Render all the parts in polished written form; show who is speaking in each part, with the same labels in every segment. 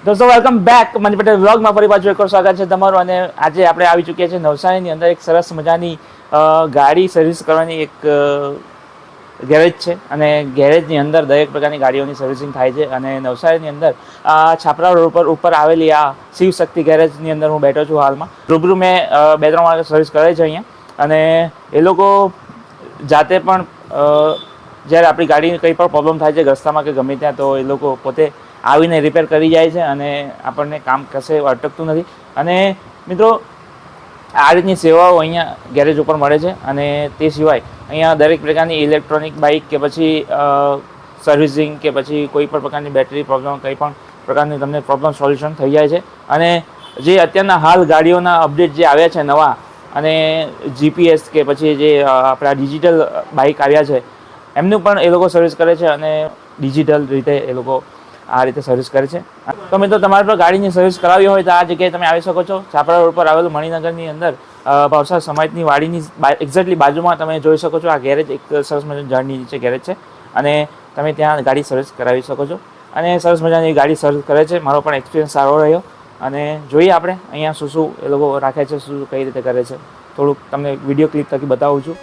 Speaker 1: દોસ્તો welcome back money Patel વ્લોગમાં ફરી પાછું એક સ્વાગત છે તમારું. અને આજે આપણે આવી ચૂક્યા છે નવસારીની અંદર એક સરસ મજાની ગાડી સર્વિસ કરવાની એક ગેરેજ છે. અને ગેરેજની અંદર દરેક પ્રકારની ગાડીઓની સર્વિસિંગ થાય છે. અને નવસારીની અંદર છાપરા રોડ ઉપર આવેલી આ શિવ શક્તિ ગેરેજની અંદર હું બેઠો છું હાલમાં. રૂબરૂ મેં 2-3 વાર સર્વિસ કરાવી છે અહીંયા. અને એ લોકો જાતે પણ જ્યારે આપણી ગાડીને કંઈ પણ પ્રોબ્લેમ થાય છે રસ્તામાં કે ગમે ત્યાં, તો એ લોકો પોતે આવીને રિપેર કરી જાય છે અને આપણને કામ કશે અટકતું નથી. અને મિત્રો, આ રીતની સેવાઓ અહીંયા ગેરેજ ઉપર મળે છે. અને તે સિવાય અહીંયા દરેક પ્રકારની ઇલેક્ટ્રોનિક બાઇક કે પછી સર્વિસિંગ કે પછી કોઈ પણ પ્રકારની બેટરી પ્રોબ્લેમ, કંઈ પણ પ્રકારની તમને પ્રોબ્લેમ સોલ્યુશન થઈ જાય છે. અને જે અત્યારના હાલ ગાડીઓના અપડેટ જે આવ્યા છે નવા, અને જીપીએસ કે પછી જે આપણા ડિજિટલ બાઇક આવ્યા છે, એમનું પણ એ લોકો સર્વિસ કરે છે. અને ડિજિટલ રીતે એ લોકો આ રીતે સર્વિસ કરે છે. તો મિત્રો, તમારે પણ ગાડીની સર્વિસ કરાવી હોય તો આ જગ્યાએ તમે આવી શકો છો. છાપરા રોડ પર આવેલું મણિનગરની અંદર ભાવસાર સમાજની વાડીની એક્ઝેક્ટલી બાજુમાં તમે જોઈ શકો છો. આ ગેરેજ એક સરસ મજાની ઝાડની નીચે ગેરેજ છે. અને તમે ત્યાં ગાડી સર્વિસ કરાવી શકો છો. અને સરસ મજાની ગાડી સર્વિસ કરે છે. મારો પણ એક્સપિરિયન્સ સારો રહ્યો. અને જોઈએ આપણે અહીંયા શું શું એ લોકો રાખે છે, શું કઈ રીતે કરે છે, થોડુંક તમને વિડીયો ક્લિપ થકી બતાવું છું.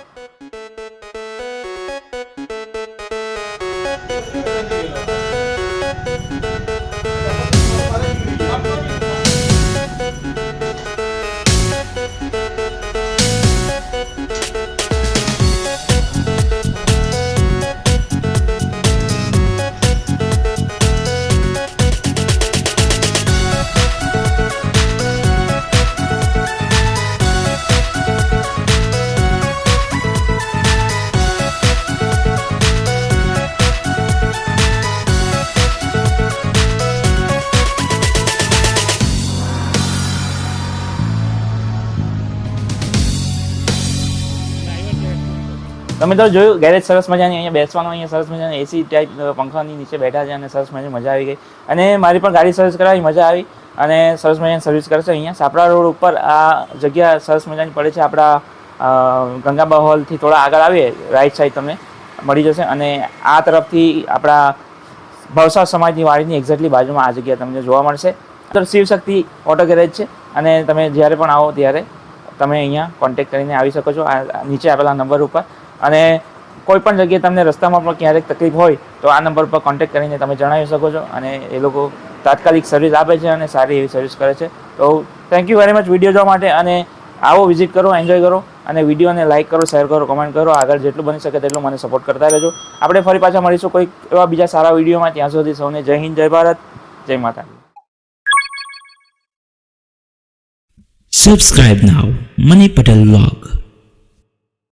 Speaker 1: તમે તો જોયું, ગેરેજ સરસ મજાની, અહીંયા બેસવાનું, અહીંયા સરસ મજાની એસી ટાઈપ પંખાની નીચે બેઠા છે અને સરસ મજાની મજા આવી ગઈ. અને મારી પણ ગાડી સર્વિસ કરાવી, મજા આવી. અને સરસ મજાની સર્વિસ કરશે અહીંયા છાપરા રોડ ઉપર. આ જગ્યા સરસ મજાની પડે છે. આપણા ગંગાબા હોલથી થોડા આગળ આવીએ, રાઈટ સાઈડ તમને મળી જશે. અને આ તરફથી આપણા ભાવસાર સમાજની વાડીની એક્ઝેક્ટલી બાજુમાં આ જગ્યા તમને જોવા મળશે. તો શિવ શક્તિ ઓટો ગેરેજ છે. અને તમે જ્યારે પણ આવો ત્યારે તમે અહીંયા કોન્ટેક્ટ કરીને આવી શકો છો આ નીચે આપેલા નંબર ઉપર. અને કોઈ પણ જગ્યાએ તમને રસ્તામાં પણ ક્યારેક તકલીફ હોય તો આ નંબર પર કોન્ટેક્ટ કરીને તમે જણાવી શકો છો. અને એ લોકો તાત્કાલિક સર્વિસ આપે છે અને સારી એવી સર્વિસ કરે છે. તો thank you very much video જોવા માટે. અને આવો વિઝિટ કરો, એન્જોય કરો. અને વિડીયોને લાઇક કરો, શેર કરો, કમેન્ટ કરો. આગળ જેટલું બની શકે તેટલું મને સપોર્ટ કરતા રહેજો. આપણે ફરી પાછા મળીશું કોઈ એવા બીજા સારા વિડીયોમાં. ત્યાં સુધી સૌને જય હિન્દ, જય ભારત, જય માતા.
Speaker 2: Subscribe now, Money Patel Vlog.